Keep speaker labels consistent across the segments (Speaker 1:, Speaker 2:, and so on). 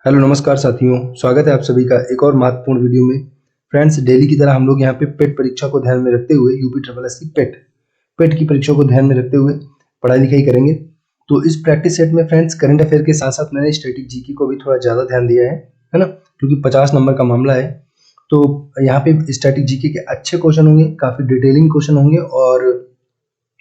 Speaker 1: Hello नमस्कार साथियों, स्वागत है आप सभी का एक और महत्वपूर्ण वीडियो में। फ्रेंड्स, डेली की तरह हम लोग यहाँ पे पेट परीक्षा को ध्यान में रखते हुए यूपी ट्रिपल एस की पेट की परीक्षा को ध्यान में रखते हुए पढ़ाई लिखाई करेंगे। तो इस प्रैक्टिस सेट में फ्रेंड्स करंट अफेयर के साथ साथ मैंने स्टैटिक जीके को भी थोड़ा ज़्यादा ध्यान दिया है ना, क्योंकि 50 नंबर का मामला है। तो यहाँ पे स्टैटिक जीके के अच्छे क्वेश्चन होंगे, काफ़ी डिटेलिंग क्वेश्चन होंगे और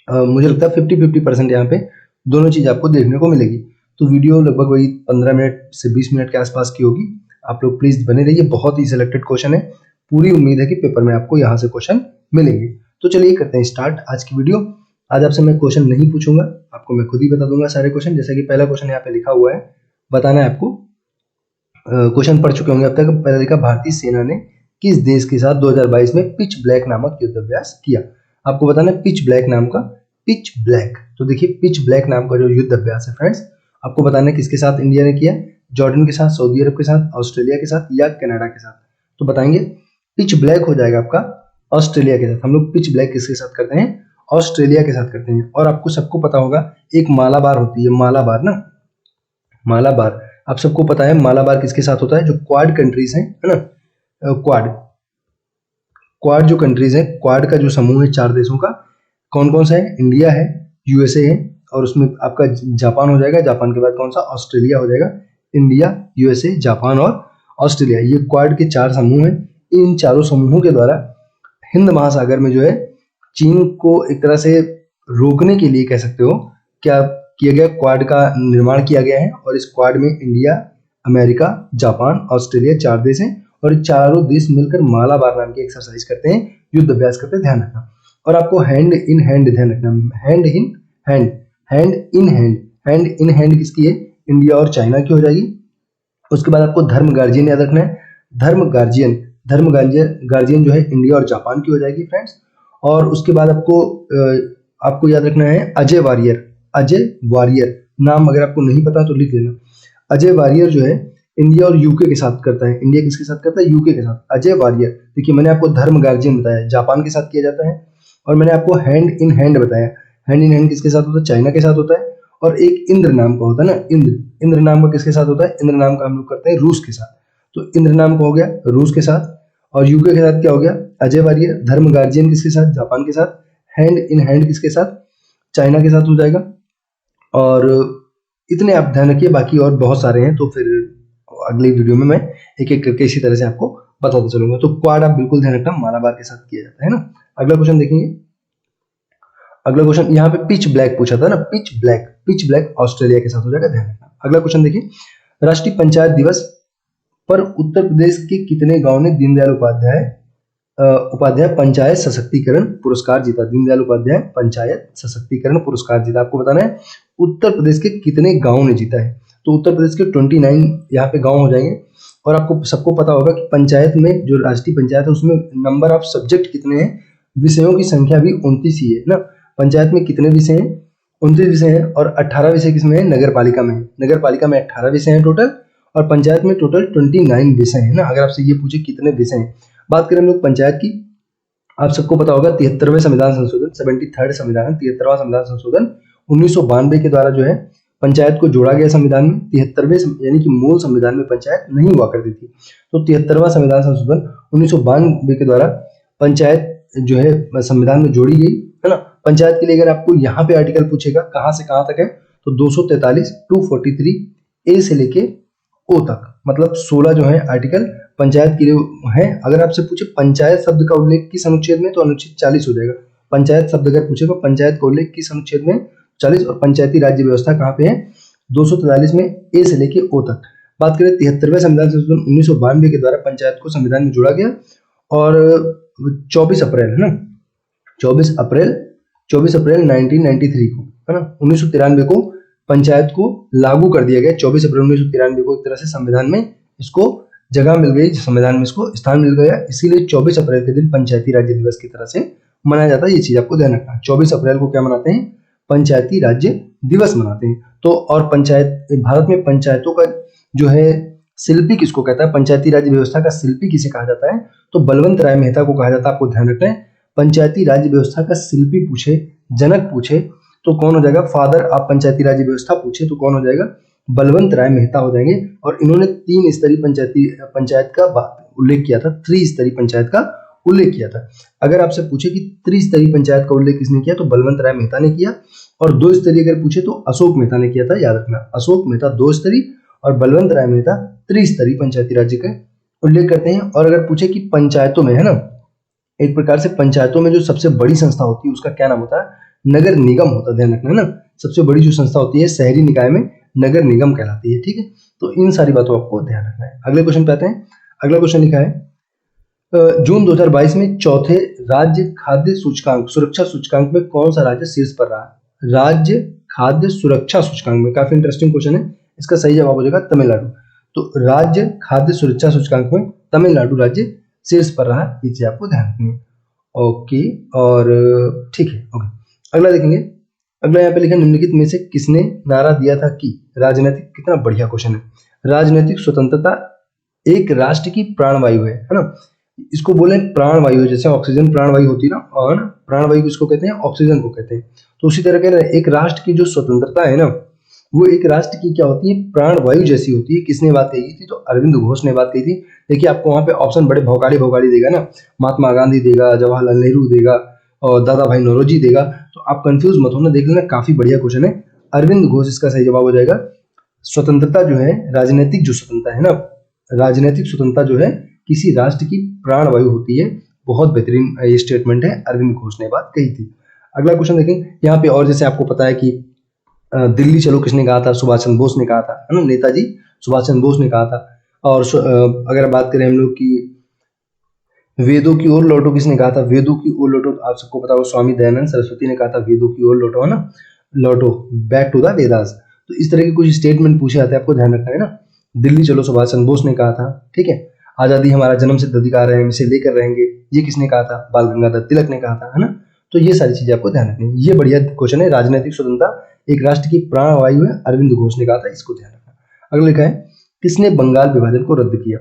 Speaker 1: मुझे लगता है 50-50% यहाँ पे दोनों चीज़ आपको देखने को मिलेगी। तो वीडियो लगभग वही 15 मिनट से 20 मिनट के आसपास की होगी। आप लोग प्लीज़ बने रहिए, बहुत ही सिलेक्टेड क्वेश्चन है। पूरी उम्मीद है कि पेपर में आपको यहाँ से क्वेश्चन मिलेंगे। तो चलिए करते हैं स्टार्ट आज की वीडियो। आज आपसे मैं क्वेश्चन नहीं पूछूंगा, आपको मैं खुद ही बता दूंगा सारे क्वेश्चन। जैसे कि पहला क्वेश्चन यहाँ पे लिखा हुआ है, बताना है आपको। क्वेश्चन पढ़ चुके होंगे अब तक। पहले लिखा, भारतीय सेना ने किस देश के साथ 2022 में पिच ब्लैक नामक युद्ध अभ्यास किया। आपको बताना है पिच ब्लैक नाम का, पिच ब्लैक। तो देखिए पिच ब्लैक नाम का जो युद्ध अभ्यास है फ्रेंड्स, आपको बताना है किसके साथ इंडिया ने किया। जॉर्डन के साथ, सऊदी अरब के साथ, ऑस्ट्रेलिया के साथ या कनाडा के साथ। तो बताएंगे पिच ब्लैक हो जाएगा आपका ऑस्ट्रेलिया के साथ। हम लोग पिच ब्लैक किसके साथ करते हैं? ऑस्ट्रेलिया के साथ करते हैं। और आपको सबको पता होगा एक मालाबार होती है, मालाबार ना, मालाबार आप सबको पता है। मालाबार किसके साथ होता है? जो क्वाड कंट्रीज हैं, है ना, क्वाड जो कंट्रीज है, क्वाड का जो समूह है 4 देशों का, कौन कौन सा है? इंडिया है, यूएसए है, और उसमें आपका जापान हो जाएगा। जापान के बाद कौन सा? ऑस्ट्रेलिया हो जाएगा। इंडिया, यूएसए, जापान और ऑस्ट्रेलिया, ये क्वाड के 4 समूह हैं। इन चारों समूहों के द्वारा हिंद महासागर में जो है चीन को एक तरह से रोकने के लिए कह सकते हो क्या किया गया, क्वाड का निर्माण किया गया है। और इस क्वाड में इंडिया, अमेरिका, जापान, ऑस्ट्रेलिया 4 देश हैं। और ये चारों देश मिलकर मालाबार नाम की एक्सरसाइज करते हैं, युद्ध अभ्यास करते हैं। ध्यान रखना। और आपको हैंड इन हैंड ध्यान रखना, hand in hand, hand in hand, hand in hand किसकी है? इंडिया और चाइना की हो जाएगी। उसके बाद आपको धर्म गार्जियन याद रखना है, धर्म गार्जियन, धर्म गार्जियन जो है इंडिया और जापान की हो जाएगी फ्रेंड्स। और उसके बाद आपको याद रखना है अजय वारियर, अजय वारियर नाम अगर आपको नहीं पता तो लिख लेना। अजय वारियर जो है इंडिया और यूके के साथ करता है। इंडिया किसके साथ करता है? यूके के साथ। अजय वारियर, देखिए मैंने आपको धर्म गार्जियन बताया, जापान के साथ किया जाता है। और मैंने आपको हैंड इन हैंड बताया, हैंड इन हैंड किसके साथ होता है? चाइना के साथ होता है। और एक इंद्र नाम का होता है ना, इंद्र, इंद्र नाम का किसके साथ होता है? इंद्र नाम का हम लोग करते हैं रूस के साथ। तो इंद्र नाम का हो गया रूस के साथ। और यूके के साथ क्या हो गया? अजय वारियर। धर्म गार्जियन किसके साथ? जापान के साथ। हैंड इन हैंड किसके साथ? चाइना के साथ हो जाएगा। और इतने आप ध्यान रखिए, बाकी और बहुत सारे हैं तो फिर अगली वीडियो में मैं एक एक करके इसी तरह से आपको बताते चलूंगा। तो क्वाड आप बिल्कुल ध्यान रखना, मालाबार के साथ किया जाता है ना। अगला क्वेश्चन देखेंगे। अगला क्वेश्चन यहाँ पे पिच ब्लैक पूछा था ना, pitch black, pitch black Australia के साथ हो जाएगा, ध्यान रखना। अगला क्वेश्चन देखिए, राष्ट्रीय पंचायत दिवस पर उत्तर प्रदेश के कितने गांव ने दीनदयाल उपाध्याय पंचायत सशक्तिकरण पुरस्कार जीता? दीनदयाल उपाध्याय पंचायत सशक्तिकरण पुरस्कार जीता। आपको बताना है उत्तर प्रदेश के कितने गांव ने जीता है। तो उत्तर प्रदेश के 29 यहाँ पे गांव हो जाएंगे। और आपको सबको पता होगा कि पंचायत में, जो राष्ट्रीय पंचायत है, उसमें नंबर ऑफ सब्जेक्ट कितने हैं? विषयों की संख्या भी 29 ही है ना। पंचायत में कितने विषय हैं? 29 विषय हैं। और 18 विषय किसमें है? नगर पालिका में। नगर पालिका में 18 विषय हैं टोटल, और पंचायत में टोटल 29 विषय हैं ना। अगर आपसे ये पूछे कितने विषय हैं, बात करें हम लोग पंचायत की, आप सबको पता होगा 73वें संविधान संशोधन, 73rd संविधान, 73वां संविधान संशोधन 1992 के द्वारा जो है पंचायत को जोड़ा गया संविधान में। 73वें यानी कि मूल संविधान में पंचायत नहीं हुआ करती थी। तो 73वां संविधान संशोधन 1992 के द्वारा पंचायत जो है संविधान में जोड़ी गई, है ना। पंचायत के लिए अगर आपको यहाँ पे आर्टिकल पूछेगा कहाँ से कहाँ तक है, तो 243 243 ए से लेके ओ तक, मतलब 16 जो है आर्टिकल पंचायत के लिए है। अगर आपसे पूछे पंचायत शब्द का उल्लेख किस अनुच्छेद में, तो अनुच्छेद 40 हो जाएगा। पंचायत शब्द अगर पूछेगा पंचायत का उल्लेख किस अनुच्छेद में? 40। और पंचायती राज्य व्यवस्था कहाँ पे है? 243 में ए से लेके ओ तक। बात करें 73वें संविधान संशोधन 1992 के द्वारा पंचायत को संविधान में जोड़ा गया। और 24 अप्रैल है ना, 24 अप्रैल 1993 को, है ना, 1993 को पंचायत को लागू कर दिया गया। 24 अप्रैल 1993 को एक तरह से संविधान में इसको जगह मिल गई, संविधान में इसको स्थान मिल गया। इसीलिए 24 अप्रैल के दिन पंचायती राज्य दिवस की तरह से मनाया जाता है। ये चीज आपको ध्यान रखना। 24 अप्रैल को क्या मनाते हैं? पंचायती राज्य दिवस मनाते हैं। तो और पंचायत, भारत में पंचायतों का जो है शिल्पी किसको कहता है? पंचायती राज्य व्यवस्था का शिल्पी किसे कहा जाता है? तो बलवंत राय मेहता को कहा जाता है। आपको ध्यान रखना है, पंचायती राज्य व्यवस्था का शिल्पी पूछे, जनक पूछे तो कौन हो जाएगा? फादर ऑफ पंचायती राज्य व्यवस्था पूछे तो कौन हो जाएगा? बलवंत राय मेहता हो जाएंगे। और इन्होंने 3 स्तरीय पंचायत का उल्लेख किया था, त्रिस्तरीय पंचायत का उल्लेख किया था। अगर आपसे पूछे कि त्रिस्तरीय पंचायत का उल्लेख किसने किया, तो बलवंत राय मेहता ने किया। और 2 स्तरीय अगर पूछे तो अशोक मेहता ने किया था, याद रखना, अशोक मेहता 2 स्तरीय और बलवंत राय मेहता त्रिस्तरीय पंचायती राज्य का उल्लेख करते हैं। और अगर पूछे कि पंचायतों में, है ना, एक प्रकार से पंचायतों में जो सबसे बड़ी संस्था होती है उसका क्या नाम होता है, नगर निगम होता है, ध्यान रखना, है ना। सबसे बड़ी जो संस्था होती है शहरी निकाय में नगर निगम कहलाती है, ठीक है। तो इन सारी बातों आपको ध्यान रखना है। अगले क्वेश्चन पे आते हैं। अगला क्वेश्चन लिखा है जून 2022 में चौथे राज्य खाद्य सूचकांक सुरक्षा सूचकांक में कौन सा राज्य शीर्ष पर रहा? राज्य खाद्य सुरक्षा सूचकांक में, काफी इंटरेस्टिंग क्वेश्चन है। इसका सही जवाब हो जाएगा तमिलनाडु। तो राज्य खाद्य सुरक्षा सूचकांक में तमिलनाडु राज्य शीर्ष पर रहा, ये चीज आपको ध्यान रखनी है। ओके, और ठीक है, ओके। अगला देखेंगे। अगला यहाँ पे लिखा निम्नलिखित में से किसने नारा दिया था कि राजनीतिक, कितना बढ़िया क्वेश्चन है, राजनीतिक स्वतंत्रता एक राष्ट्र की प्राणवायु है ना। इसको बोले प्राणवायु, जैसे ऑक्सीजन प्राणवायु होती है ना, और प्राणवायु किसको कहते हैं, ऑक्सीजन को कहते हैं। तो उसी तरह के एक राष्ट्र की जो स्वतंत्रता है ना, वो एक राष्ट्र की क्या होती है, प्राणवायु जैसी होती है। किसने बात कही थी, तो अरविंद घोष ने बात कही थी। देखिए आपको वहां पे ऑप्शन बड़े भौकाली भौकाली देगा ना, महात्मा गांधी देगा, जवाहरलाल नेहरू देगा और दादा भाई नौरोजी देगा, तो आप कंफ्यूज मत होना, देख लेना, काफी बढ़िया क्वेश्चन है। अरविंद घोष इसका सही जवाब हो जाएगा। स्वतंत्रता जो है, राजनीतिक जो स्वतंत्रता है ना, राजनीतिक स्वतंत्रता जो है किसी राष्ट्र की प्राणवायु होती है। बहुत बेहतरीन ये स्टेटमेंट है, अरविंद घोष ने बात कही थी। अगला क्वेश्चन देखें यहाँ पे। और जैसे आपको पता है कि दिल्ली चलो किसने कहा था, सुभाष चंद्र बोस ने कहा था, है ना, नेताजी सुभाष चंद्र बोस ने कहा था। और अगर बात करें हम लोग की वेदों की ओर लौटो, किसने कहा था, वेदों की ओर लौटो, आप सबको पता होगा स्वामी दयानंद सरस्वती ने कहा था वेदों की ओर लौटो, है ना, लौटो, बैक टू द वेदास। तो इस तरह के कुछ स्टेटमेंट पूछे जाते हैं, आपको ध्यान रखना है ना। दिल्ली चलो सुभाष चंद्र बोस ने कहा था, ठीक है। आजादी हमारा जन्म सिद्ध अधिकार है, हम इसे लेकर रहेंगे, ये किसने कहा था, बाल गंगाधर तिलक ने कहा था, है ना। तो ये सारी चीजें आपको ध्यान रखनी है। ये बढ़िया क्वेश्चन है, राजनीतिक स्वतंत्रता एक राष्ट्र की प्राणवायु है, अरविंद घोष ने कहा था, इसको ध्यान रखना। अगला लिखा है किसने बंगाल विभाजन को रद्द किया?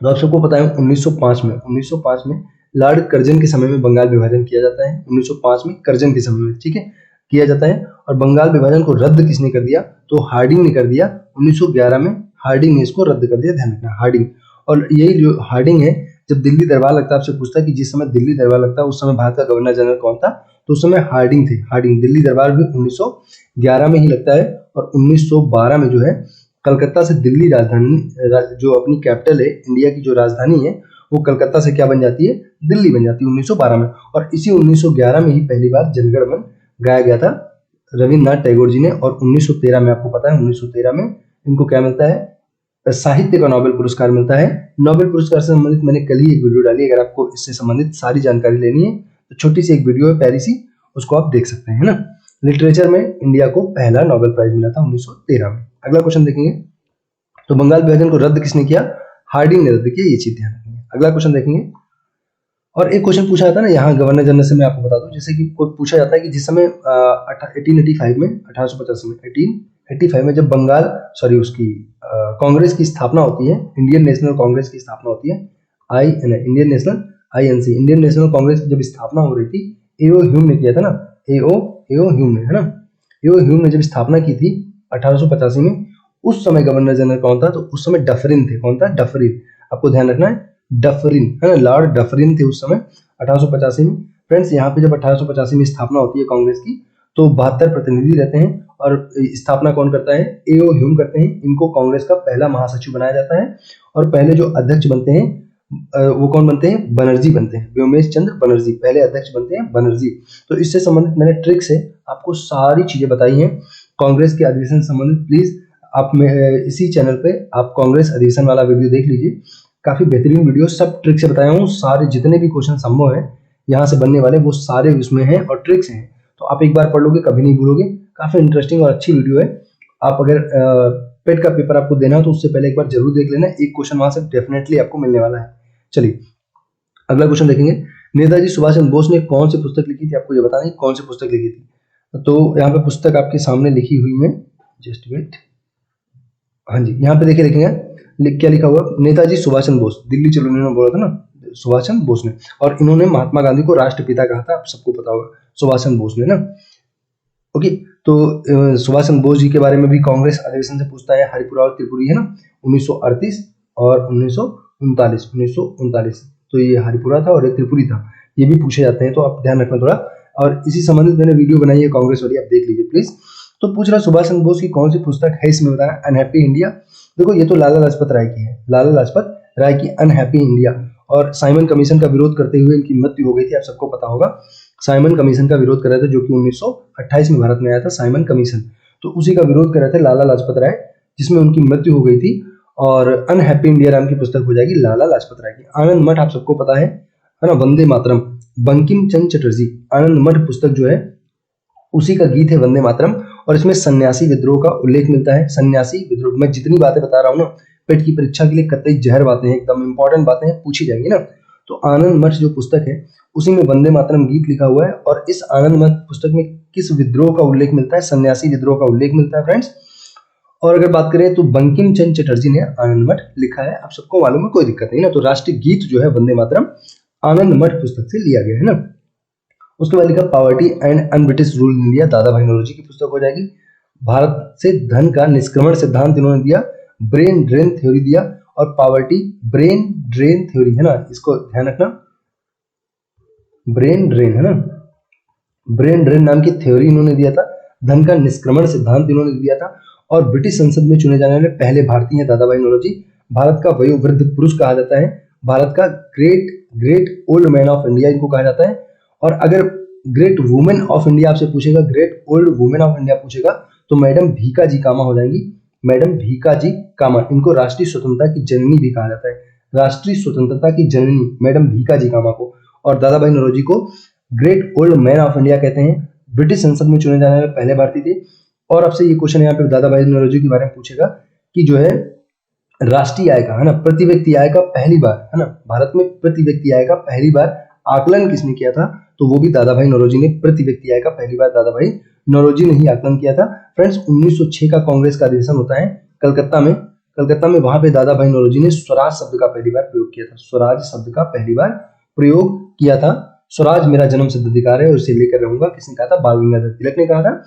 Speaker 1: तो आप सबको पता है 1905 में लॉर्ड कर्जन के समय में बंगाल विभाजन किया जाता है। 1905 में कर्जन के समय में, ठीक है, किया जाता है। और बंगाल विभाजन को रद्द किसने कर दिया, तो हार्डिंग ने कर दिया। 1911 में हार्डिंग ने इसको रद्द कर दिया, ध्यान रखना, हार्डिंग। और यही जो हार्डिंग है, जब दिल्ली दरबार लगता है, आपसे पूछता है कि जिस समय दिल्ली दरबार लगता है उस समय भारत का गवर्नर जनरल कौन था, तो उस समय हार्डिंग थे। हार्डिंग, दिल्ली दरबार भी 1911 में ही लगता है। और 1912 में जो है कलकत्ता से दिल्ली राजधानी, जो अपनी कैपिटल है, इंडिया की जो राजधानी है, वो कलकत्ता से क्या बन जाती है, दिल्ली बन जाती है 1912 में। और इसी 1911 में ही पहली बार जनगण मन गाया गया था रविन्द्रनाथ टैगोर जी ने। और 1913 में, आपको पता है 1913 में इनको क्या मिलता है, साहित्य का नोबेल पुरस्कार मिलता है। नोबेल पुरस्कार से संबंधित मैंने कल ही एक वीडियो डाली, अगर आपको इससे संबंधित सारी जानकारी लेनी है तो छोटी सी एक वीडियो है प्यारी सी, उसको आप देख सकते हैं ना। लिटरेचर में इंडिया को पहला नोबेल प्राइज मिला था 1913 में। अगला क्वेश्चन देखेंगे। तो बंगाल विभाजन को रद्द किसने किया, हार्डिंग ने रद्द किया, ये चीज ध्यान रखेंगे। अगला क्वेश्चन देखेंगे। और एक क्वेश्चन पूछा जाता है ना यहाँ गवर्नर जनरल से, मैं आपको बता दूं, जैसे कि कोई पूछा जाता है कि जिस समय 1885 में, 1885 में, 1885 में जब बंगाल उसकी कांग्रेस की स्थापना होती है, इंडियन नेशनल कांग्रेस की स्थापना होती है, Indian national INC, Indian national Congress की जब स्थापना हो रही थी, एओ ह्यूम ने किया था ना, एओ ह्यूम ने, है ना, एओ ह्यूम ने जब स्थापना की थी 1885 में, उस समय गवर्नर जनरल कौन था, तो उस समय डफरिन थे। कौन था, डफरिन, आपको ध्यान रखना है, डफरिन, है ना, लॉर्ड डफरिन थे उस समय 1885 में। फ्रेंड्स, यहाँ पे जब 1885 में स्थापना होती है कांग्रेस की, तो 72 प्रतिनिधि रहते हैं। और स्थापना कौन करता है, एओ ह्यूम करते हैं। इनको कांग्रेस का पहला महासचिव बनाया जाता है। और पहले जो अध्यक्ष बनते हैं वो कौन बनते हैं, बनर्जी बनते हैं, व्योमेश चंद्र बनर्जी पहले अध्यक्ष बनते हैं, बनर्जी। तो इससे संबंधित मैंने ट्रिक्स है आपको सारी चीजें बताई हैं कांग्रेस के अधिवेशन से संबंधित। प्लीज आप इसी चैनल पे आप कांग्रेस अधिवेशन वाला वीडियो देख लीजिए, काफी बेहतरीन वीडियो, सब ट्रिक से बताया हूँ। सारे जितने भी क्वेश्चन संभव है यहाँ से बनने वाले, वो सारे उसमें हैं और ट्रिक्स हैं। तो आप एक बार पढ़ लोगे, कभी नहीं भूलोगे। काफी इंटरेस्टिंग और अच्छी वीडियो है। आप अगर पेट का पेपर आपको देना हो तो उससे पहले एक बार जरूर देख लेना, एक क्वेश्चन वहां से डेफिनेटली आपको मिलने वाला है। चलिए अगला क्वेश्चन देखेंगे। नेताजी सुभाष चंद्र बोस ने कौन सी पुस्तक लिखी थी, आपको ये बताना है कौन सी पुस्तक लिखी थी। तो यहाँ पे पुस्तक आपके सामने लिखी हुई है, जस्ट वेट, हाँ जी, यहाँ पे देखिए, लिखेंगे क्या लिखा हुआ, नेताजी सुभाष चंद्र बोस, दिल्ली चलो इन्होंने बोला था ना सुभाष चंद्र बोस ने। और इन्होंने महात्मा गांधी को राष्ट्रपिता कहा था, आप सबको पता होगा, सुभाष चंद्र बोस ने ना। ओके, तो सुभाष चंद्र बोस जी के बारे में भी कांग्रेस अधिवेशन से पूछता है, हरिपुरा और त्रिपुरी है ना, 1938 और 1939, तो ये हरिपुरा था और ये त्रिपुरी था, ये भी पूछे जाते हैं, तो आप ध्यान रखना थोड़ा। और इसी संबंधित मैंने वीडियो बनाई है कांग्रेस वाली, आप देख लीजिए प्लीज। तो पूछ रहा सुभाष चंद्र बोस की कौन सी पुस्तक है, इसमें बताना, अनहैप्पी इंडिया। देखो ये तो लाला लाजपत राय की है, लाला लाजपत राय की अनहैप्पी इंडिया। और साइमन कमीशन का विरोध करते हुए इनकी मृत्यु हो गई थी, आप सबको पता होगा। साइमन कमीशन का विरोध कर रहे थे, जो कि 1928 में भारत में आया था साइमन कमीशन, तो उसी का विरोध कर रहे थे लाला लाजपत राय, जिसमें उनकी मृत्यु हो गई थी। और अनहैप्पी इंडिया नाम की पुस्तक हो जाएगी लाला लाजपत राय की। आनंद मठ आप सबको पता है ना, वंदे मातरम, बंकिम चंद्र चटर्जी, आनंद मठ पुस्तक जो है उसी का गीत है वंदे मातरम। और इसमें सन्यासी विद्रोह का उल्लेख मिलता है। सन्यासी विद्रोह, मैं जितनी बातें बता रहा हूँ ना, पेट की परीक्षा के लिए कतई जहर बातें हैं, एकदम इंपॉर्टेंट बातें हैं, पूछी जाएंगी ना। तो आनंद मठ जो पुस्तक है उसी में वंदे मातरम गीत लिखा हुआ है। और इस आनंद मठ पुस्तक में किस विद्रोह का उल्लेख मिलता है, सन्यासी विद्रोह का उल्लेख मिलता है फ्रेंड्स। और अगर बात करें तो बंकिम चंद्र चटर्जी ने आनंद मठ लिखा है, आप सबको मालूम है, कोई दिक्कत नहीं ना। तो राष्ट्रीय गीत जो है वंदे मातरम आनंद मठ पुस्तक से लिया गया है ना। उसके बाद लिखा poverty and un-British rule in India, दादा भाई नौरोजी की पुस्तक हो जाएगी। भारत से धन का निष्क्रमण सिद्धांत इन्होंने दिया, ब्रेन ड्रेन थ्योरी दिया। और पॉवर्टी ब्रेन ड्रेन थ्योरी है ना, इसको ध्यान रखना, ब्रेन ड्रेन है ना, ब्रेन ड्रेन नाम की थ्योरी इन्होंने दिया था। धन का निष्क्रमण सिद्धांत इन्होंने दिया था। और ब्रिटिश संसद में चुने जाने वाले पहले भारतीय हैं दादा भाई नौरोजी। भारत का वयोवृद्ध पुरुष कहा जाता है, भारत का great old man of India इनको कहा जाता है। और अगर ग्रेट वुमेन ऑफ इंडिया आपसे पूछेगा, great old women of India पूछेगा, तो मैडम भीका जी कामा हो जाएंगी, मैडम भीका जी कामा। इनको राष्ट्रीय स्वतंत्रता की जननी भी कहा जाता है, राष्ट्रीय स्वतंत्रता की जननी मैडम भीका जी कामा को। और दादा भाई नौरोजी को great old man of India कहते हैं। ब्रिटिश संसद में चुने जाने वाले पहले भारतीय थे। और आपसे ये क्वेश्चन यहाँ पे दादा भाई नौरोजी के बारे में पूछेगा कि जो है राष्ट्रीय आय का, है ना, प्रति व्यक्ति आय का पहली बार, है ना, भारत में प्रति व्यक्ति आय का पहली बार आकलन किसने किया था, तो वो भी दादा भाई नौरोजी ने प्रति व्यक्ति आय का पहली बार दादा भाई नौरोजी ने ही आकलन किया था। फ्रेंड्स 1906 का कांग्रेस का अधिवेशन होता है कलकत्ता में, वहां पे दादा भाई नौरोजी ने स्वराज शब्द का पहली बार प्रयोग किया था, स्वराज शब्द का पहली बार प्रयोग किया था। स्वराज मेरा जन्म सिद्ध अधिकार है और इसे लेकर रहूंगा, किसने कहा था, बाल गंगाधर तिलक ने कहा था।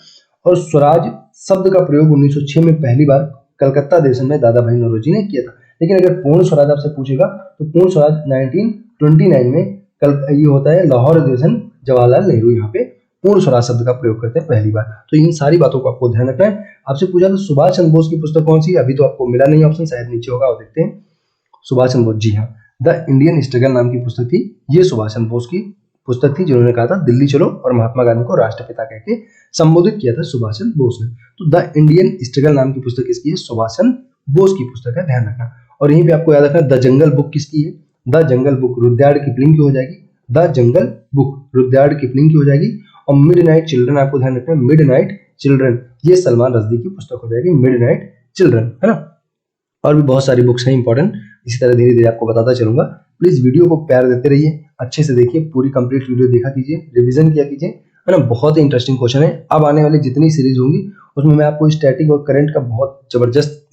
Speaker 1: और स्वराज शब्द का प्रयोग 1906 में पहली बार कलकत्ता अधिवेशन में दादा भाई नौरोजी ने किया था। लेकिन अगर पूर्ण स्वराज आपसे पूछेगा तो पूर्ण स्वराज 1929 में ये होता है लाहौर अधिवेशन, जवाहरलाल नेहरू यहाँ पे पूर्ण स्वराज शब्द का प्रयोग करते हैं पहली बार। तो इन सारी बातों को आपको ध्यान रखना है। आपसे पूछा तो सुभाष चंद्र बोस की पुस्तक कौन सी, अभी तो आपको मिला नहीं ऑप्शन, शायद नीचे होगा, और देखते हैं। सुभाष चंद्र बोस, जी हाँ, द इंडियन स्ट्रगल नाम की पुस्तक थी, ये सुभाष चंद्र बोस की पुस्तक थी, जिन्होंने कहा था दिल्ली चलो और महात्मा गांधी को राष्ट्रपिता कहकर संबोधित किया था सुभाष चंद्र बोस ने। तो द इंडियन स्ट्रगल नाम की पुस्तक किसकी है, सुभाष चंद्र बोस की पुस्तक है, ध्यान रखना। और यहीं पे आपको याद रखना द जंगल बुक किसकी है, the jungle book Rudyard Kipling की हो जाएगी, the jungle book Rudyard Kipling की हो जाएगी। और मिडनाइट चिल्ड्रन आपको ध्यान रखना है, मिडनाइट चिल्ड्रन ये सलमान रश्दी की पुस्तक हो जाएगी, मिडनाइट चिल्ड्रन, है ना। और भी बहुत सारी बुक्स हैं इंपॉर्टेंट, इसी तरह धीरे धीरे आपको बताता चलूंगा। प्लीज वीडियो को प्यार देते रहिए, अच्छे से देखिए, पूरी कंप्लीट वीडियो देखा कीजिए, रिवीजन किया कीजिए, है ना। बहुत ही इंटरेस्टिंग क्वेश्चन है। अब आने वाली जितनी सीरीज होंगी उसमें मैं आपको स्टैटिक और करंट का बहुत जबरदस्त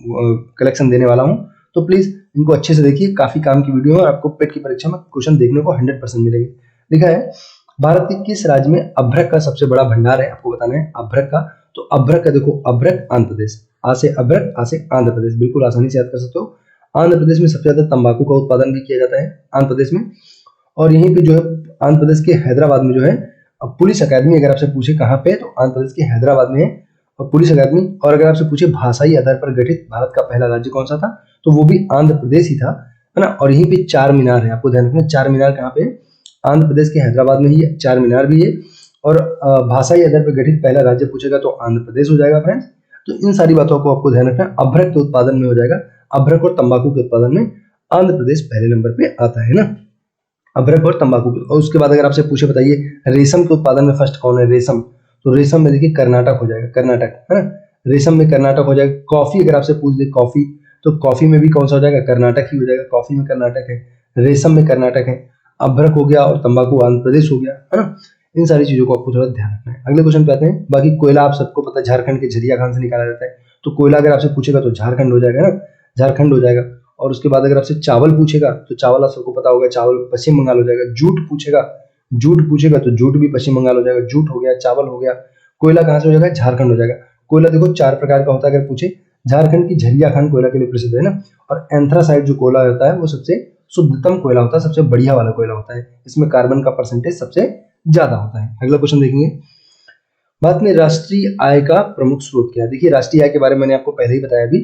Speaker 1: कलेक्शन देने वाला हूँ, तो प्लीज इनको अच्छे से देखिए, काफी काम की वीडियो है। आपको पेट की परीक्षा में क्वेश्चन देखने को 100% मिलेंगे। लिखा है भारत के किस राज्य में अभ्रक का सबसे बड़ा भंडार है, आपको बताना है अभ्रक का। तो अभ्रक का देखो, अभ्रक आंध्र प्रदेश, आ से अभ्रक, आ से आंध्र प्रदेश, बिल्कुल आसानी से याद कर सकते हो। आंध्र प्रदेश में सबसे ज्यादा तंबाकू का उत्पादन भी किया जाता है आंध्र प्रदेश में। और यहीं पे जो है आंध्र प्रदेश के हैदराबाद में जो है पुलिस अकादमी, अगर आपसे पूछे कहाँ पे, तो आंध्र प्रदेश के हैदराबाद में है पुलिस अकादमी। और अगर आपसे पूछे भाषाई आधार पर गठित भारत का पहला राज्य कौन सा था, तो वो भी आंध्र प्रदेश ही था, है ना। और यहीं पे चार मीनार है, आपको ध्यान रखना, चार मीनार कहाँ पे, आंध्र प्रदेश के हैदराबाद में ही है, चार मीनार भी है। और भाषाई आधार पर गठित पहला राज्य पूछेगा तो आंध्र प्रदेश हो जाएगा फ्रेंड्स। तो इन सारी बातों को आपको ध्यान रखना है। अभ्रक के उत्पादन में हो जाएगा, अभ्रक और तंबाकू के उत्पादन में आंध्र प्रदेश पहले नंबर पे आता है ना, अभ्रक और तंबाकू। और उसके बाद अगर आपसे पूछे बताइए रेशम के उत्पादन में फर्स्ट कौन है, रेशम, तो रेशम में देखिए कर्नाटक हो जाएगा, कर्नाटक, है ना, रेशम में कर्नाटक हो जाएगा। कॉफी अगर आपसे पूछ दे कॉफी, तो कॉफी में भी कौन सा हो जाएगा, कर्नाटक ही हो जाएगा, कॉफी में कर्नाटक है, रेशम में कर्नाटक है, अभ्रक हो गया और तंबाकू आंध्र प्रदेश हो गया, है ना। इन सारी चीजों को आपको थोड़ा ध्यान रखना है। अगले क्वेश्चन पे आते हैं। बाकी कोयला आप सबको पता है झारखंड के झरिया खान से निकाला जाता है, तो कोयला अगर आपसे पूछेगा तो झारखंड हो जाएगा ना, झारखंड हो जाएगा। और उसके बाद अगर आपसे चावल पूछेगा तो चावल आप सबको पता होगा, चावल पश्चिम बंगाल हो जाएगा। जूट पूछेगा तो जूट भी पश्चिम बंगाल हो जाएगा, जूट हो गया, चावल हो गया। कोयला कहाँ से हो जाएगा, झारखंड हो जाएगा। कोयला देखो 4 प्रकार का होता है, अगर पूछे झारखंड की झरिया खान कोयला के लिए प्रसिद्ध है ना। और एंथ्रासाइट जो कोयला होता है वो सबसे शुद्धतम कोयला होता है, सबसे बढ़िया वाला कोयला होता है, इसमें कार्बन का परसेंटेज सबसे ज्यादा होता है। अगला क्वेश्चन देखेंगे, बात में राष्ट्रीय आय का प्रमुख स्रोत क्या है। देखिए राष्ट्रीय आय के बारे में मैंने आपको पहले ही बताया। अभी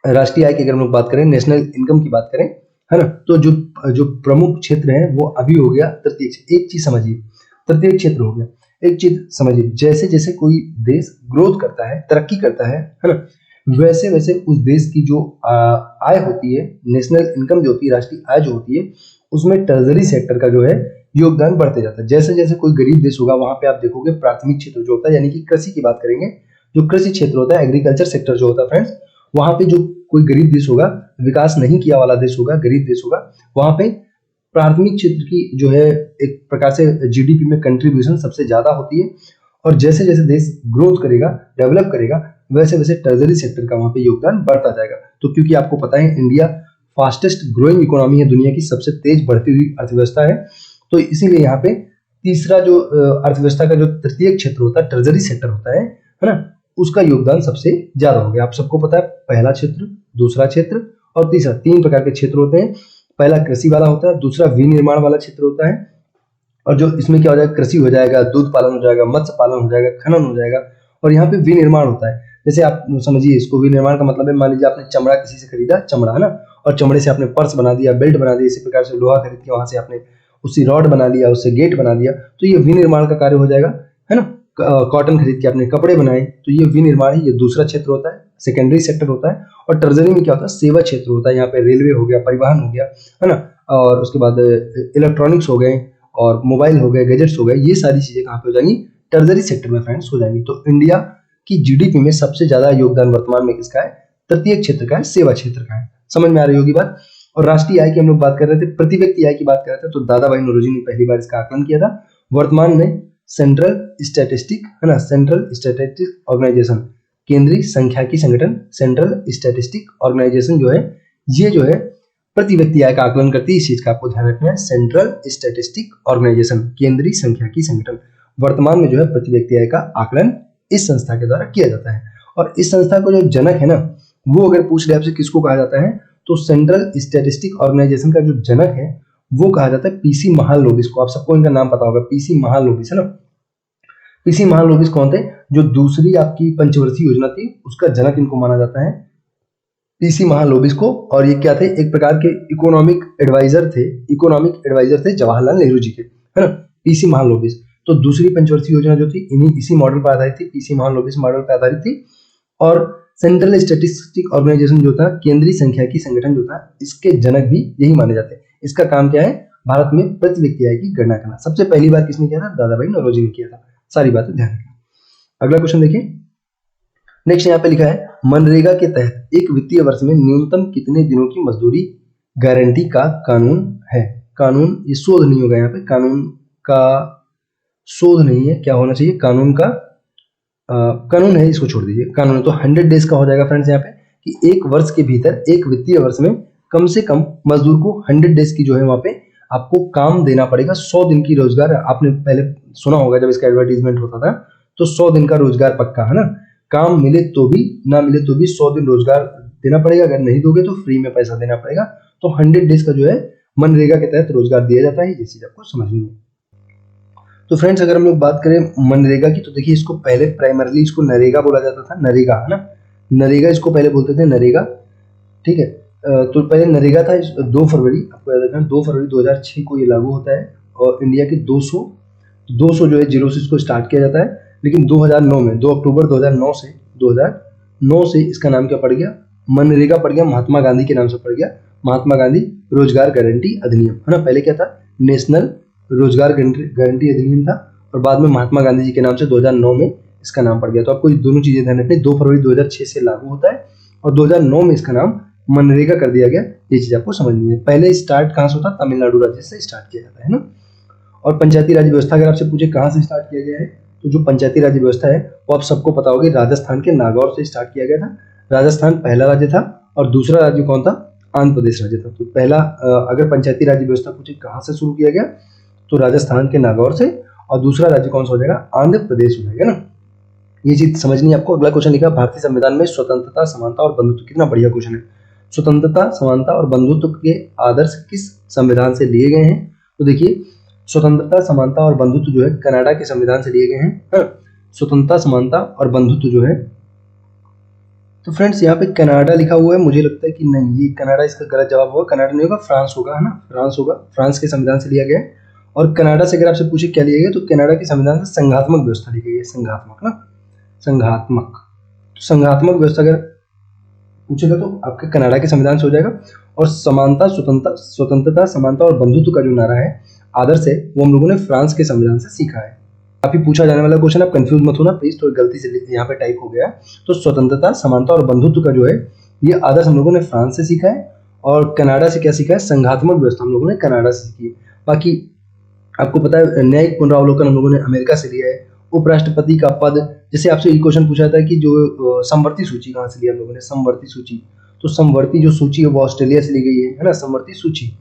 Speaker 1: राष्ट्रीय आय की अगर हम लोग बात करें, नेशनल इनकम की बात करें, है ना, तो जो प्रमुख क्षेत्र है वो अभी हो गया तृतीय क्षेत्र। एक चीज समझिए, तृतीय क्षेत्र हो गया, एक चीज समझिए, जैसे जैसे कोई देश ग्रोथ करता है, तरक्की करता है ना, वैसे वैसे उस देश की जो आय होती है, नेशनल इनकम जो होती है, राष्ट्रीय आय जो होती है, उसमें ट्रेजरी सेक्टर का जो है योगदान बढ़ते जाता है। जैसे जैसे कोई गरीब देश होगा वहां पे आप देखोगे प्राथमिक क्षेत्र जो होता है, यानी कि कृषि की बात करेंगे, जो कृषि क्षेत्र होता है, एग्रीकल्चर सेक्टर जो होता है फ्रेंड्स, वहां पे जो कोई गरीब देश होगा, विकास नहीं किया वाला देश होगा, गरीब देश होगा, वहां पे प्राथमिक क्षेत्र की जो है एक प्रकार से जीडीपी में कंट्रीब्यूशन सबसे ज्यादा होती है। और जैसे जैसे देश ग्रोथ करेगा, डेवलप करेगा, वैसे वैसे ट्रेजरी सेक्टर का वहां पे योगदान बढ़ता जाएगा। तो क्योंकि आपको पता है इंडिया फास्टेस्ट ग्रोइंग इकोनॉमी है, दुनिया की सबसे तेज बढ़ती हुई अर्थव्यवस्था है, तो इसीलिए यहाँ पे तीसरा जो अर्थव्यवस्था का जो तृतीय क्षेत्र होता है, ट्रेजरी सेक्टर होता है ना, उसका योगदान सबसे ज्यादा हो गया। आप सबको पता है पहला क्षेत्र, दूसरा क्षेत्र और तीसरा, 3 प्रकार के क्षेत्र होते हैं। पहला कृषि वाला होता है, दूसरा विनिर्माण वाला क्षेत्र होता है, और जो इसमें क्या हो जाएगा, कृषि हो जाएगा, दूध पालन हो जाएगा, मत्स्य पालन हो जाएगा, खनन हो जाएगा, और यहाँ पे विनिर्माण होता है। जैसे आप समझिए इसको, विनिर्माण का मतलब है, मान लीजिए आपने चमड़ा किसी से खरीदा, चमड़ा है ना, और चमड़े से आपने पर्स बना दिया, बेल्ट बना दिया, इसी प्रकार से लोहा खरीद के वहां से आपने उससे रॉड बना लिया, उससे गेट बना दिया, तो ये विनिर्माण का कार्य हो जाएगा, है ना। कॉटन खरीद के आपने कपड़े बनाए, तो ये विनिर्माण है, ये दूसरा क्षेत्र होता है, सेकेंडरी सेक्टर होता है। और ट्रेजरी में क्या होता है, सेवा क्षेत्र होता है, यहाँ पे रेलवे हो गया, परिवहन हो गया, है ना, और उसके बाद इलेक्ट्रॉनिक्स हो गए, और मोबाइल हो गए, गैजेट्स हो गए, ये सारी चीजें कहाँ पे हो जाएंगी, ट्रेजरी सेक्टर में फ्रेंड्स हो जाएंगी। तो इंडिया की जीडीपी में सबसे ज्यादा योगदान वर्तमान में किसका है, तृतीय क्षेत्र का है, सेवा क्षेत्र का है। समझ में आ रही होगी बात। और राष्ट्रीय आय की हम लोग बात कर रहे थे, प्रति व्यक्ति आय की बात कर रहे थे, तो दादा भाई नौरोजी ने पहली बार इसका आकलन किया था। वर्तमान में सेंट्रल स्टैटिस्टिक, है ना, सेंट्रल स्टैटिस्टिक ऑर्गेनाइजेशन, केंद्रीय सांख्यिकी संगठन, सेंट्रल स्टैटिस्टिक ऑर्गेनाइजेशन जो है, ये जो है प्रति व्यक्ति आय का आकलन करती है। इस चीज का आपको ध्यान रखना है, सेंट्रल स्टैटिस्टिक ऑर्गेनाइजेशन, केंद्रीय सांख्यिकी संगठन, वर्तमान में जो है प्रति व्यक्ति आय का आकलन इस संस्था के द्वारा किया जाता है। और इस संस्था को जो जनक है ना, वो अगर पूछ ले आपसे किसको कहा जाता है, तो सेंट्रल स्टैटिस्टिक ऑर्गेनाइजेशन का जो जनक है वो कहा जाता है पीसी महालनोबिस को। आप सबको इनका नाम पता होगा, पीसी महालनोबिस, है ना। पीसी महालनोबिस कौन थे, जो दूसरी आपकी पंचवर्षीय योजना थी उसका जनक इनको माना जाता है, पीसी महालनोबिस को। और ये क्या थे, एक प्रकार के इकोनॉमिक एडवाइजर थे जवाहरलाल नेहरू जी के, है ना, पीसी महालनोबिस। तो दूसरी पंचवर्षीय योजना जो थी इसी मॉडल पर आधारित थी, पीसी महालनोबिस मॉडल पर आधारित थी। और सेंट्रल स्टैटिस्टिक ऑर्गेनाइजेशन जो था, केंद्रीय सांख्यिकी संगठन जो था, इसके जनक भी यही माने जाते हैं। इसका काम क्या है, भारत में प्रति व्यक्ति आय की गणना करना। सबसे पहली बार किसने किया था, दादा भाई नौरोजी ने किया था। सारी बातें ध्यान रखना। अगला क्वेश्चन देखिए, नेक्स्ट यहाँ पे लिखा है, मनरेगा के तहत एक वित्तीय वर्ष में न्यूनतम कितने दिनों की मजदूरी गारंटी का कानून है। कानून, ये शोध नहीं होगा, यहाँ पे कानून का शोध नहीं है, क्या होना चाहिए, कानून का कानून है, इसको छोड़ दीजिए, कानून है। तो 100 डेज का हो जाएगा फ्रेंड्स यहाँ पे, कि एक वर्ष के भीतर, एक वित्तीय वर्ष में कम से कम मजदूर को 100 डेज की जो है वहां पे आपको काम देना पड़ेगा। 100 दिन की रोजगार, आपने पहले सुना होगा जब इसका एडवर्टीजमेंट होता था, तो 100 दिन का रोजगार पक्का, है ना। काम मिले तो भी, ना मिले तो भी 100 दिन रोजगार देना पड़ेगा, अगर नहीं दोगे तो फ्री में पैसा देना पड़ेगा। तो 100 डेज का जो है मनरेगा के तहत रोजगार दिया जाता है, ये चीज आपको समझनी है। तो फ्रेंड्स अगर हम लोग बात करें मनरेगा की, तो देखिए इसको पहले प्राइमरली इसको नरेगा बोला जाता था, नरेगा, है ना, नरेगा इसको पहले बोलते थे, नरेगा, ठीक है। तो पहले नरेगा था, 2 फरवरी, आपको याद रखना, 2 फरवरी 2006 को ये लागू होता है। और इंडिया के 200 जो है जिलों से इसको स्टार्ट किया जाता है। लेकिन 2009 में, 2 अक्टूबर 2009 से इसका नाम क्या पड़ गया, मनरेगा पड़ गया, महात्मा गांधी के नाम से पड़ गया, महात्मा गांधी रोजगार गारंटी अधिनियम, है ना। पहले क्या था, नेशनल रोजगार गारंटी अधिनियम था, और बाद में महात्मा गांधी जी के नाम से 2009 में इसका नाम पड़ गया। तो आपको ये दोनों चीजें ध्यान रखनी, 2 फरवरी 2006 से लागू होता है, और 2009 में इसका नाम मनरेगा कर दिया गया, ये चीज आपको समझनी है। पहले स्टार्ट कहाँ से होता, तमिलनाडु राज्य से स्टार्ट किया जाता है ना। और पंचायती राज व्यवस्था अगर आपसे पूछे कहाँ से स्टार्ट किया गया है, तो जो पंचायती राज व्यवस्था है वो आप सबको पता होगी, राजस्थान के नागौर से स्टार्ट किया गया था। राजस्थान पहला राज्य था, और दूसरा राज्य कौन था, आंध्र प्रदेश राज्य था। तो पहला अगर पंचायती राज व्यवस्था पूछे कहाँ से शुरू किया गया, तो राजस्थान के नागौर से, और दूसरा राज्य कौन सा हो जाएगा, आंध्र प्रदेश हो जाएगा ना। ये चीज समझनी है आपको। अगला क्वेश्चन लिखा, भारतीय संविधान में स्वतंत्रता, समानता और बंधुत्व, कितना बढ़िया क्वेश्चन है। स्वतंत्रता, समानता और बंधुत्व के आदर्श किस संविधान से लिए गए हैं? तो देखिए, स्वतंत्रता, समानता और बंधुत्व जो है कनाडा के संविधान से लिए गए हैं। स्वतंत्रता, समानता और बंधुत्व जो है, तो फ्रेंड्स यहाँ पे कनाडा लिखा हुआ है, मुझे लगता है कि नहीं, ये कनाडा इसका गलत जवाब होगा। कनाडा नहीं होगा, फ्रांस होगा, है ना, फ्रांस होगा। फ्रांस के संविधान से लिया गया है। और कनाडा से अगर आपसे पूछे क्या लिया गया, तो कनाडा के संविधान से संघात्मक व्यवस्था ली गई है। संघात्मक ना, संघात्मक, तो संघात्मक व्यवस्था अगर पूछेगा तो आपके कनाडा के संविधान से हो जाएगा। और समानता, स्वतंत्रता, समानता और बंधुत्व का जो नारा है, आदर्श है, वो हम लोगों ने फ्रांस के संविधान से सीखा है। काफी पूछा जाने वाला क्वेश्चन, आप कंफ्यूज मत होना प्लीज, तो गलती से यहाँ पे टाइप हो गया। तो स्वतंत्रता, समानता और बंधुत्व का जो है ये आदर्श हम लोगों ने फ्रांस से सीखा है। और कनाडा से क्या सीखा है? संघात्मक व्यवस्था हम लोगों ने कनाडा से सीखी है। बाकी आपको पता है न्यायिक पुनरावलोकन हम लोगों ने अमेरिका से लिया है। उपराष्ट्रपति का पद, जैसे आपसे ये क्वेश्चन पूछा था कि जो समवर्ती सूची कहाँ से लिया हम लोगों ने? समवर्ती सूची, तो समवर्ती जो सूची है वो ऑस्ट्रेलिया से ली गई है ना, समवर्ती सूची।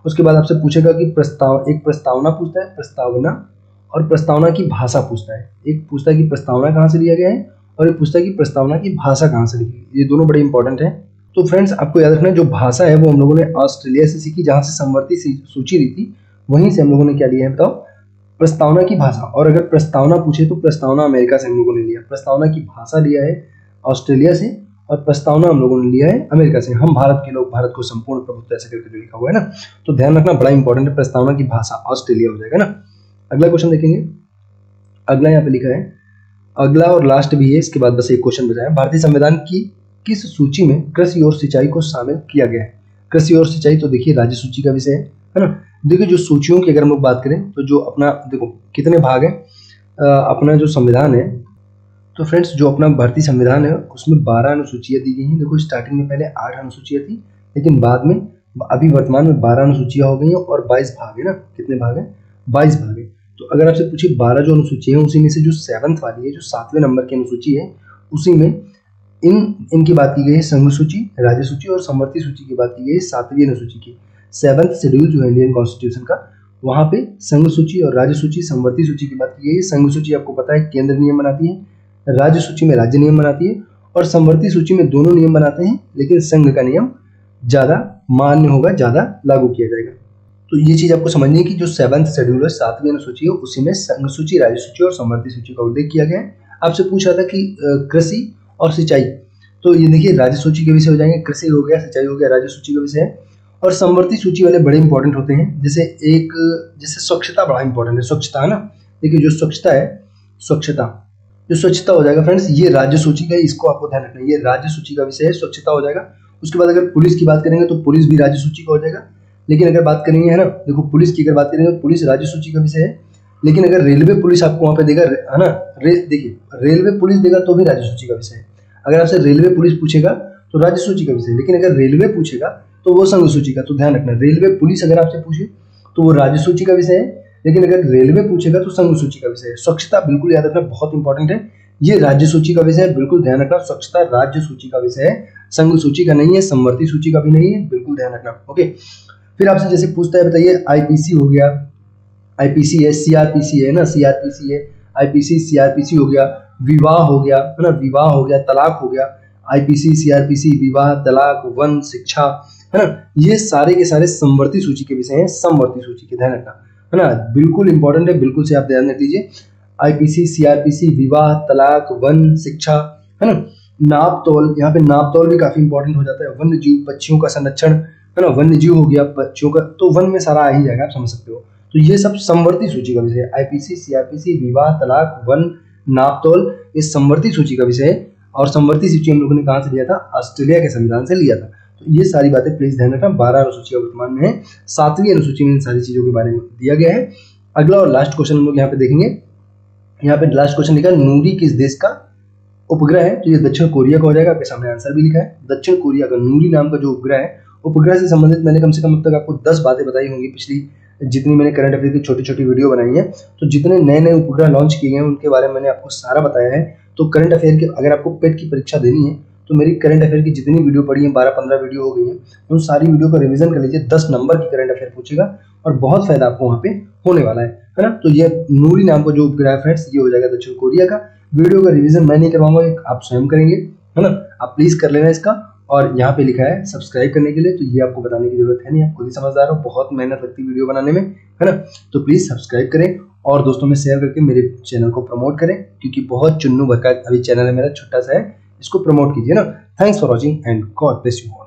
Speaker 1: उसके बाद आपसे पूछेगा कि एक प्रस्तावना पूछता है, प्रस्तावना, और प्रस्तावना की भाषा पूछता है। एक पूछता है कि प्रस्तावना कहाँ से लिया गया है, और एक पूछता है कि प्रस्तावना की भाषा कहाँ से लिखी गई। ये दोनों बड़े इंपॉर्टेंट है। तो फ्रेंड्स आपको याद रखना है, जो भाषा है वो हम लोगों ने ऑस्ट्रेलिया से सीखी, जहां से समवर्ती सूची रही थी, वहीं से हम लोगों ने क्या लिया है बताओ? प्रस्तावना की भाषा। और अगर प्रस्तावना पूछे तो प्रस्तावना अमेरिका से हम लोगों ने लिया, प्रस्तावना की भाषा लिया है ऑस्ट्रेलिया से, और प्रस्तावना हम लोगों ने लिया है अमेरिका से। हम भारत के लोग, भारत को संपूर्ण प्रभुत्व ऐसे करके जो लिखा हुआ है ना, तो ध्यान रखना, बड़ा इंपॉर्टेंट है। प्रस्तावना की भाषा ऑस्ट्रेलिया हो जाएगा ना। अगला क्वेश्चन देखेंगे। अगला यहाँ पे लिखा है, अगला और लास्ट भी है, इसके बाद बस एक क्वेश्चन बचा है। भारतीय संविधान की किस सूची में कृषि और सिंचाई को शामिल किया गया है? कृषि और सिंचाई, तो देखिए राज्य सूची का विषय है ना। देखिए जो सूचियों की अगर हम लोग बात करें, तो जो अपना देखो कितने भाग है अपना जो संविधान है, तो फ्रेंड्स जो अपना भारतीय संविधान है उसमें 12 अनुसूचियां दी गई हैं। देखो स्टार्टिंग में पहले 8 अनुसूचियां थी, लेकिन बाद में अभी वर्तमान में 12 अनुसूचियां हो गई हैं, और 22 भाग है ना। कितने भाग है? 22 भाग है। तो अगर आपसे पूछे 12 जो अनुसूची है, उसी में से जो 7th वाली है, जो 7वें नंबर की अनुसूची है, उसी में इनकी बात की गई है, संघ सूची, राज्य सूची और समवर्ती सूची की बात की गई है 7वीं अनुसूची की। 7th शेड्यूल जो है इंडियन कॉन्स्टिट्यूशन का, वहां पे संघ सूची और राज्य सूची, समवर्ती सूची की बात की गई है। संघ सूची आपको पता है केंद्र नियम बनाती है, राज्य सूची में राज्य नियम बनाती है, और समवर्ती सूची में दोनों नियम बनाते हैं, लेकिन संघ का नियम ज्यादा मान्य होगा, ज्यादा लागू किया जाएगा। तो ये चीज आपको समझनी है कि जो 7th शेड्यूल है, 7वीं अनुसूची है, उसी में संघ सूची, राज्य सूची और समवर्ती सूची का उल्लेख किया गया है। आपसे पूछ रहा था कि कृषि और सिंचाई, तो ये देखिए राज्य सूची के विषय हो जाएंगे। कृषि हो गया, सिंचाई हो गया, राज्य सूची का विषय है। और समवर्ती सूची वाले बड़े इंपॉर्टेंट होते हैं, जैसे स्वच्छता बड़ा इंपॉर्टेंट है, स्वच्छता है ना। देखिए जो स्वच्छता है, जो स्वच्छता हो जाएगा फ्रेंड्स, ये राज्य सूची का है, इसको आपको ध्यान रखना है, ये राज्य सूची का विषय है, स्वच्छता हो जाएगा। उसके बाद अगर पुलिस की बात करेंगे तो पुलिस भी राज्य सूची का हो जाएगा। लेकिन अगर बात करेंगे, है ना, देखो पुलिस की अगर बात करेंगे तो पुलिस राज्य सूची का विषय है। लेकिन अगर रेलवे पुलिस आपको वहां पे देगा, है ना, देखिए रेलवे पुलिस देगा तो भी राज्य सूची का विषय है। अगर आपसे रेलवे पुलिस पूछेगा तो राज्य सूची का विषय है, लेकिन अगर रेलवे पूछेगा तो वो संघ सूची का। तो ध्यान रखना, रेलवे पुलिस अगर आपसे पूछे तो वो राज्य सूची का विषय है, लेकिन अगर रेलवे पूछेगा तो संघ सूची का विषय है। स्वच्छता बिल्कुल याद रखना, बहुत इंपॉर्टेंट है, ये राज्य सूची का विषय है, बिल्कुल ध्यान रखना। स्वच्छता राज्य सूची का विषय है, संघ सूची का नहीं है, समवर्ती सूची का भी नहीं है, बिल्कुल ध्यान रखना। ओके, फिर आपसे जैसे पूछता है, बताइए आईपीसी हो गया, आईपीसी है, सीआरपीसी है ना, सीआरपीसी है, आईपीसी, सीआरपीसी हो गया, विवाह हो गया, है ना, विवाह हो गया, तलाक हो गया, आईपीसी, सीआरपीसी, विवाह, तलाक, वन, शिक्षा, है ना, ये सारे के सारे समवर्ती सूची के विषय हैं, समवर्ती सूची के, ध्यान रखना, है ना, बिल्कुल इंपॉर्टेंट है, बिल्कुल से आप ध्यान रख लीजिए। आईपीसी, सीआरपीसी, विवाह, तलाक, वन, शिक्षा, है ना। नाप तौल, यहाँ पे नाप तौल भी काफी इंपॉर्टेंट हो जाता है। वन्य जीव, पक्षियों का संरक्षण, है ना, वन्य जीव हो गया, पक्षियों का, तो वन में सारा आ ही जाएगा, आप समझ सकते हो। तो ये सब समवर्ती सूची का विषय है। आईपीसी, सीआरपीसी, विवाह, तलाक, वन, नाप तौल, ये समवर्ती सूची का विषय है। और समवर्ती सूची हम लोगों ने कहाँ से लिया था? ऑस्ट्रेलिया के संविधान से लिया था। तो ये सारी बातें प्लीज ध्यान रखना। 12 अनुसूचियां वर्तमान में है, 7वीं अनुसूची में इन सारी चीजों के बारे में दिया गया है। अगला और लास्ट क्वेश्चन हम लोग यहाँ पे देखेंगे। यहाँ पे लास्ट क्वेश्चन लिखा है, नूरी किस देश का उपग्रह है? तो ये दक्षिण कोरिया का हो जाएगा, आपके सामने आंसर भी लिखा है। दक्षिण कोरिया का नूरी नाम का जो उपग्रह है, उपग्रह से संबंधित मैंने कम से कम अब तक आपको 10 बातें बताई होंगी, पिछली जितनी मैंने करंट अफेयर की छोटी छोटी वीडियो बनाई है। तो जितने नए नए उपग्रह लॉन्च किए गए हैं उनके बारे में मैंने आपको सारा बताया है। तो करंट अफेयर के, अगर आपको पेट की परीक्षा देनी है तो मेरी करंट अफेयर की जितनी वीडियो पड़ी है, 12-15 वीडियो हो गई है, उन सारी वीडियो का रिवीजन कर लीजिए। 10 नंबर की करंट अफेयर पूछेगा और बहुत फायदा आपको वहाँ पे होने वाला है ना। तो ये नूरी नाम का जो उपग्रह है फ्रेंड्स, ये हो जाएगा दक्षिण कोरिया का। वीडियो का रिवीजन मैं नहीं करवाऊंगा, एक आप स्वयं करेंगे, है ना। आप प्लीज कर लेना इसका। और यहाँ पे लिखा है सब्सक्राइब करने के लिए, तो ये आपको बताने की जरूरत है नहीं, आप खुद ही समझदार हो, बहुत मेहनत लगती है वीडियो बनाने में, है ना। तो प्लीज सब्सक्राइब करें और दोस्तों में शेयर करके मेरे चैनल को प्रमोट करें, क्योंकि बहुत चुन्नू भरका अभी चैनल है मेरा, छोटा सा है, इसको प्रमोट कीजिए ना। Thanks for watching and God bless you.